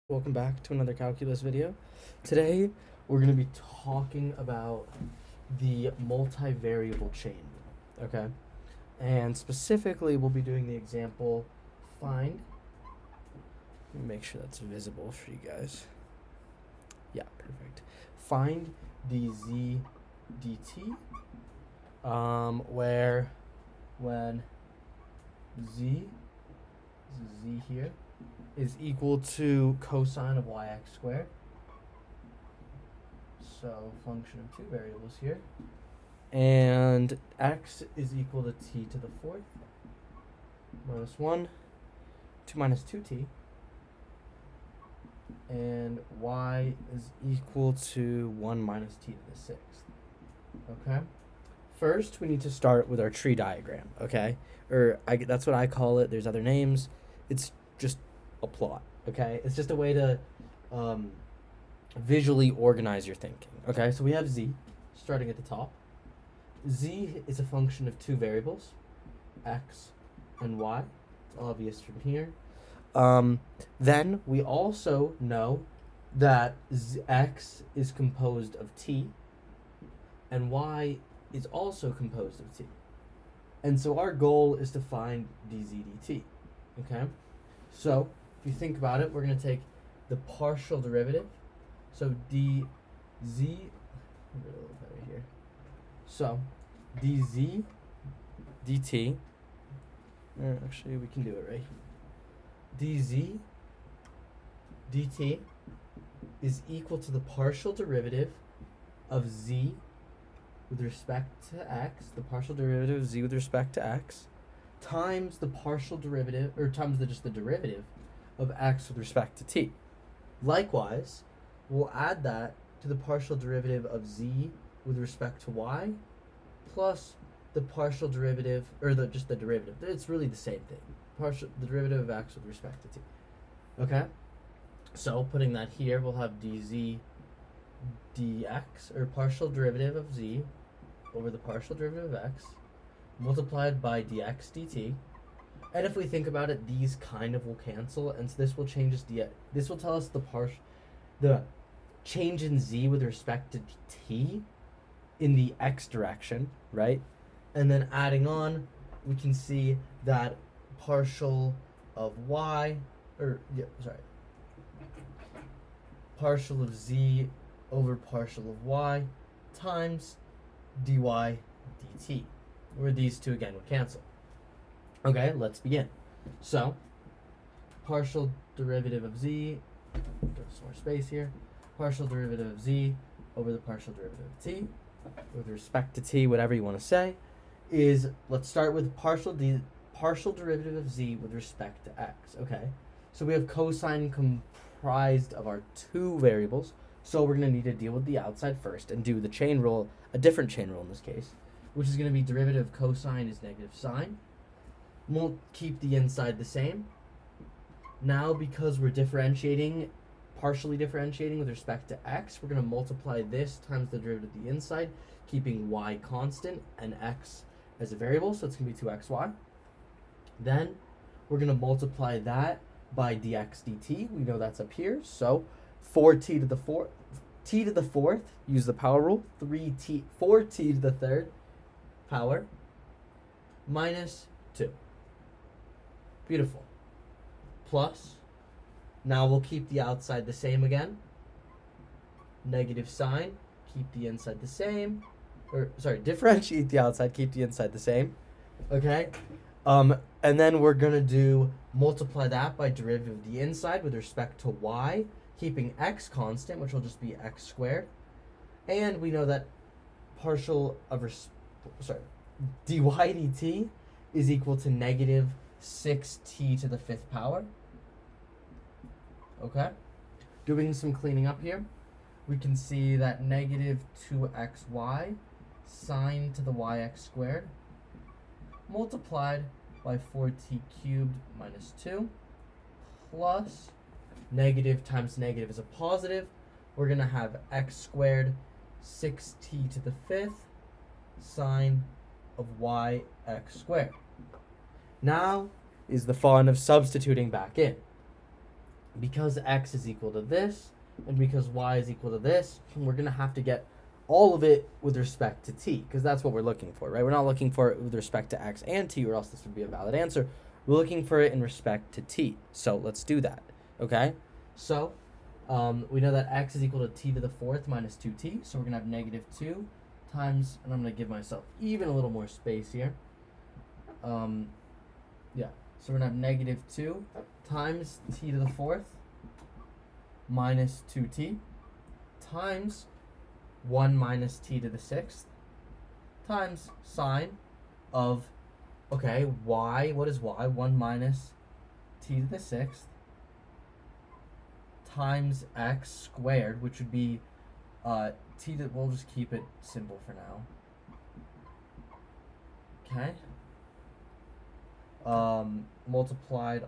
Welcome back to another calculus video. Today we're going to be talking about the multivariable chain, okay? And specifically we'll be doing the example find. Let me make sure that's visible for you guys. Yeah, perfect. Find dz dt, where when z here is equal to cosine of yx squared. So function of two variables here. And x is equal to t to the fourth minus 1, 2 minus 2t. And y is equal to 1 minus t to the sixth. Okay? First, we need to start with our tree diagram, okay? That's what I call it. There's other names. It's just a plot, okay? It's just a way to visually organize your thinking, okay? So we have z starting at the top. Z is a function of two variables, x and y. It's obvious from here. Then we also know that x is composed of t and y is also composed of t. And so our goal is to find dz dt, okay? So if you think about it, we're going to take the partial derivative. So dz, a little better here. So dz dt, actually we can do it right. dz dt is equal to the partial derivative of z with respect to x, the partial derivative of z with respect to x, times the partial derivative, or times just the derivative of x with respect to t. Likewise, we'll add that to the partial derivative of z with respect to y, plus the partial derivative, or just the derivative. It's really the same thing. The derivative of x with respect to t. Okay? So putting that here, we'll have dz dx, or partial derivative of z over the partial derivative of x, multiplied by dx dt. And if we think about it, these kind of will cancel, and so this will change us this will tell us the change in z with respect to t in the x direction, right? And then adding on, we can see that partial of y, partial of z over partial of y times dy dt, where these two again would cancel. Okay, let's begin. So, partial derivative of z, there's some more space here, partial derivative of z over the partial derivative of t, with respect to t, whatever you want to say, is, let's start with partial derivative of z with respect to x, okay? So we have cosine comprised of our two variables, so we're going to need to deal with the outside first and do the chain rule, a different chain rule in this case, which is going to be derivative of cosine is negative sine. We'll keep the inside the same. Now, because we're partially differentiating with respect to x, we're going to multiply this times the derivative of the inside, keeping y constant and x as a variable, so it's going to be 2xy. Then we're going to multiply that by dx dt. We know that's up here, so 4t to the fourth, use the power rule, 4t to the third power, minus 2. Beautiful. Plus, now we'll keep the outside the same again. Negative sign, keep the inside the same. Differentiate the outside, keep the inside the same. Okay? And then we're going to multiply that by derivative of the inside with respect to y, keeping x constant, which will just be x squared. And we know that dy dt is equal to negative 6t to the fifth power. Okay? Doing some cleaning up here, we can see that negative 2xy sine to the yx squared multiplied by 4t cubed minus 2 plus negative times negative is a positive. We're going to have x squared 6t to the fifth sine of yx squared. Now is the fun of substituting back in. because x is equal to this, and because y is equal to this, we're going to have to get all of it with respect to t, because that's what we're looking for, right? We're not looking for it with respect to x and t, or else this would be a valid answer. We're looking for it in respect to t. So let's do that, okay? So we know that x is equal to t to the fourth minus 2t, so we're going to have negative 2 times, and I'm going to give myself even a little more space here. Yeah, so we're going to have negative 2 times t to the fourth minus 2t times 1 minus t to the sixth times sine of, okay, y, what is y? 1 minus t to the sixth times x squared, which would be t to, we'll just keep it simple for now. Okay. Multiplied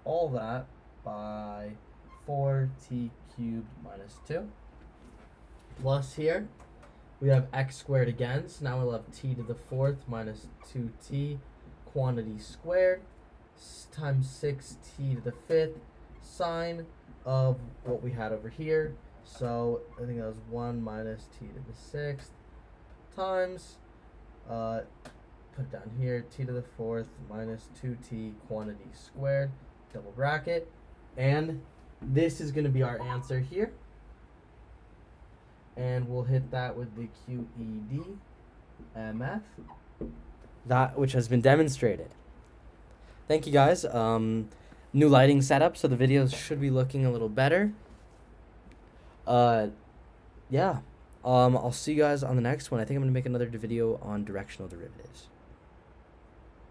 all that by 4t cubed minus 2. Plus here, we have x squared again, so now we'll have t to the fourth minus 2t quantity squared times 6t to the fifth sine of what we had over here. So I think that was 1 minus t to the sixth times, put it down here, t to the fourth minus 2t quantity squared, double bracket, and this is going to be our answer here. And we'll hit that with the QED MF, that which has been demonstrated. Thank you, guys. New lighting setup, so the videos should be looking a little better. Yeah. I'll see you guys on the next one. I think I'm going to make another video on directional derivatives.